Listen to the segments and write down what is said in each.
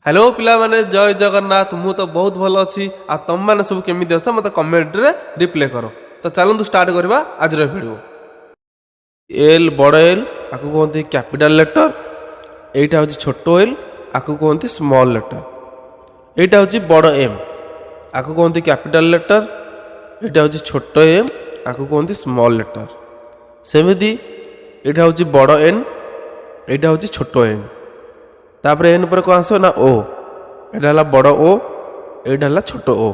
Hello पिला माने जय जगन्नाथ मु तो बहुत भल अच्छी आ तुम मैंने सब केमी अछ मत कमेंट रे रिप्ले करो। तो चलतु स्टार्ट करवा आज वीडियो। एल बड़ एल आपको कहते कैपिटल लेटर, एटा हूँ छोट एल आपको कहते स्मॉल लेटर, एटा हूँ बड़ एम आपको कहते कैपिटल लेटर, एटा हूँ छोट एम आपको कहते स्मॉल लेटर। सेमती एटा हूँ बड़ एन, एटा हूँ छोट एन, तापर एन पर कौन आस ना ओ, यहाँ बड़ ओ, यहाँ छोट ओ,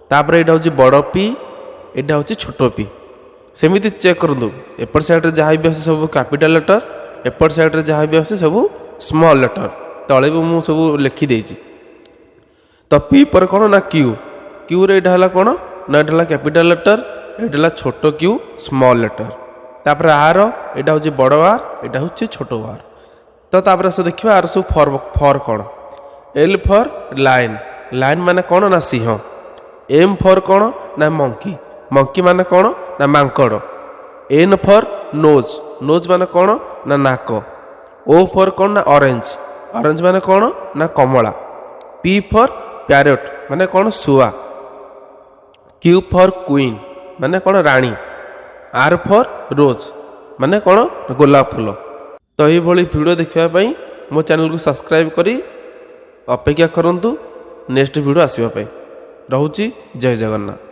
तापर यहाँ हूँ बड़ पी, यहाँ हूँ छोट पी। सेमती चेक करूँ एपट साइड्रे जहाँ भी आसे सब कैपिटल लेटर, एपट साइड्रे जहाँ भी आसे सब स्मॉल लेटर, तले भी मुझे सब लिखिदे। तो पी पर कौन ना क्यू, क्यू रे यहाँ कौन ना यहाँ कैपिटल लेटर, यहाँ छोट क्यू स्मॉल लेटर। तापर आर यहाँ हूँ बड़ आर, यहाँ हूँ छोट आर। तो तापर से देखिए आर सब फर कौन। एल फर लाइन, लाइन माने कौन ना सिंह। एम फर कौन ना मंकी, मंकी माने कौन ना मांकड़। एन फर नोज, नोज माने कौन ना नाक। ओ फर कौन ना ऑरेंज, ऑरेंज माने कौन ना कमला। पी फर पैरोट माने कौन शुआ। क्यू फर क्वीन माने कौन रानी। आर फर रोज माने कौन गोलाप फूल। तो ये वीडियो देखापी मो चैनल को सब्सक्राइब करी अपेक्षा करंतु नेक्स्ट वीडियो आसवाई। रोची जय जगन्नाथ।